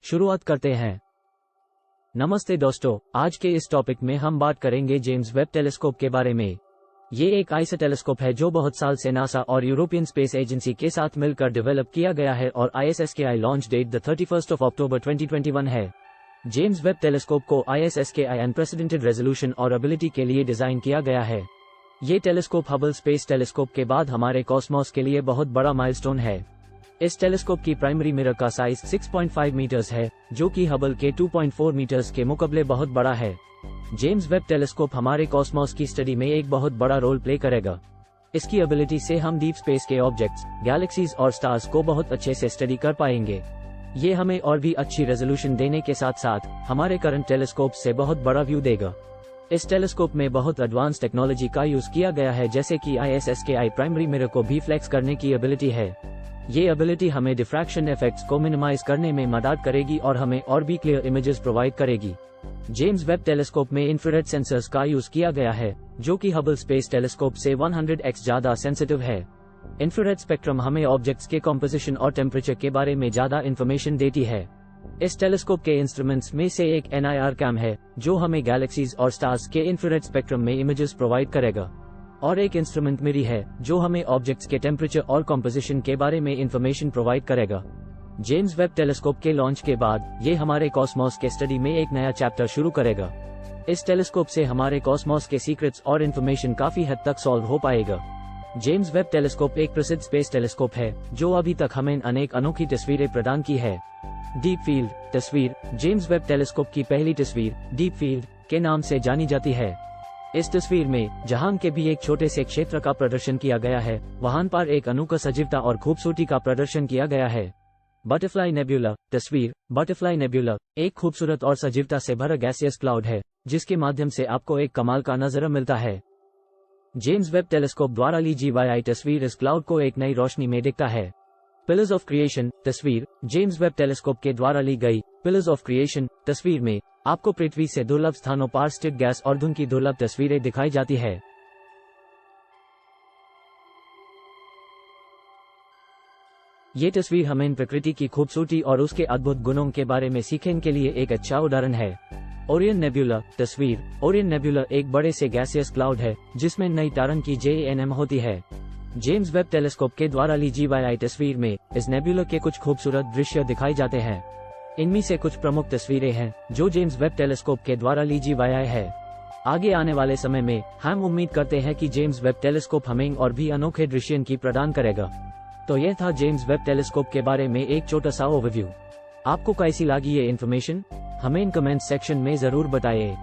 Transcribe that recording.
शुरुआत करते हैं। नमस्ते दोस्तों, आज के इस टॉपिक में हम बात करेंगे जेम्स वेब टेलीस्कोप के बारे में। ये एक ऐसा टेलीस्कोप है जो बहुत साल से नासा और यूरोपियन स्पेस एजेंसी के साथ मिलकर डेवलप किया गया है और ISSKI launch date the 31st of October 2021 है। जेम्स वेब टेलीस्कोप को ISSKI अनप्रेसिडेंटेड रेजोल्यूशन और एबिलिटी के लिए डिजाइन किया गया है। ये टेलीस्कोप हबल स्पेस टेलीस्कोप के बाद हमारे कॉस्मोस के लिए बहुत बड़ा माइलस्टोन है। इस टेलीस्कोप की प्राइमरी मिरर का साइज 6.5 मीटर्स है, जो कि हबल के 2.4 मीटर्स के मुकाबले बहुत बड़ा है। जेम्स वेब टेलीस्कोप हमारे कॉस्मोस की स्टडी में एक बहुत बड़ा रोल प्ले करेगा। इसकी एबिलिटी से हम डीप स्पेस के ऑब्जेक्ट्स, गैलेक्सीज और स्टार्स को बहुत अच्छे से स्टडी कर पाएंगे। ये हमें और भी अच्छी रेजोल्यूशन देने के साथ साथ हमारे करंट टेलीस्कोप से बहुत बड़ा व्यू देगा। इस टेलीस्कोप में बहुत एडवांस टेक्नोलॉजी का यूज किया गया है, जैसे कि ISSKI प्राइमरी मिरर को भी फ्लेक्स करने की एबिलिटी है। ये एबिलिटी हमें डिफ्रैक्शन इफेक्ट्स को मिनिमाइज करने में मदद करेगी और हमें और भी क्लियर इमेजेस प्रोवाइड करेगी। जेम्स वेब टेलीस्कोप में इंफ्रारेड सेंसर्स का यूज किया गया है, जो कि हबल स्पेस टेलीस्कोप से 100x ज्यादा सेंसिटिव है। इंफ्रारेड स्पेक्ट्रम हमें ऑब्जेक्ट्स के कॉम्पोजिशन और टेम्परेचर के बारे में ज्यादा इन्फॉर्मेशन देती है। इस टेलीस्कोप के इंस्ट्रूमेंट्स में से एक NIR कैम है, जो हमें गैलेक्सीज और स्टार्स के इंफ्रारेड स्पेक्ट्रम में इमेजेस प्रोवाइड करेगा, और एक इंस्ट्रूमेंट मिरी है, जो हमें ऑब्जेक्ट्स के टेम्परेचर और कॉम्पोजिशन के बारे में इंफॉर्मेशन प्रोवाइड करेगा। जेम्स वेब टेलीस्कोप के लॉन्च के बाद ये हमारे कॉस्मोस के स्टडी में एक नया चैप्टर शुरू करेगा। इस टेलीस्कोप से हमारे कॉस्मोस के सीक्रेट्स और इन्फॉर्मेशन काफी हद तक सॉल्व हो पाएगा। जेम्स वेब टेलीस्कोप एक प्रसिद्ध स्पेस टेलीस्कोप है, जो अभी तक हमें अनेक अनोखी तस्वीरें प्रदान की है। डीप फील्ड तस्वीर जेम्स वेब टेलीस्कोप की पहली तस्वीर डीप फील्ड के नाम से जानी जाती है। इस तस्वीर में जहां के भी एक छोटे से क्षेत्र का प्रदर्शन किया गया है, वहां पर एक अनोखा सजीवता और खूबसूरती का प्रदर्शन किया गया है। बटरफ्लाई नेब्यूला तस्वीर बटरफ्लाई नेब्यूला एक खूबसूरत और सजीवता से भरा गैसियस क्लाउड है, जिसके माध्यम से आपको एक कमाल का नजारा मिलता है। जेम्स वेब टेलीस्कोप द्वारा ली GYI तस्वीर इस क्लाउड को एक नई रोशनी में दिखता है। पिलर्स ऑफ क्रिएशन तस्वीर जेम्स वेब टेलीस्कोप के द्वारा ली गई पिलर्स ऑफ क्रिएशन तस्वीर में आपको पृथ्वी से दुर्लभ स्थानों पर स्थित गैस और धुंध की दुर्लभ तस्वीरें दिखाई जाती है। ये तस्वीर हमें प्रकृति की खूबसूरती और उसके अद्भुत गुणों के बारे में सीखने के लिए एक अच्छा उदाहरण है। ओरियन नेब्यूला तस्वीर ओरियन नेब्यूला एक बड़े से गैसियस क्लाउड है, जिसमें नई तारन की JNM होती है। जेम्स वेब टेलीस्कोप के द्वारा ली GYI तस्वीर में इस नेब्यूला के कुछ खूबसूरत दृश्य दिखाई जाते हैं। इनमें से कुछ प्रमुख तस्वीरें हैं जो जेम्स वेब टेलीस्कोप के द्वारा ली GYI है। आगे आने वाले समय में हम उम्मीद करते हैं कि जेम्स वेब टेलीस्कोप हमें और भी अनोखे दृश्य की प्रदान करेगा। तो यह था जेम्स वेब टेलीस्कोप के बारे में एक छोटा सा ओवरव्यू। आपको कैसी लगी ये इन्फॉर्मेशन? हमें कमेंट सेक्शन में जरूर बताइए।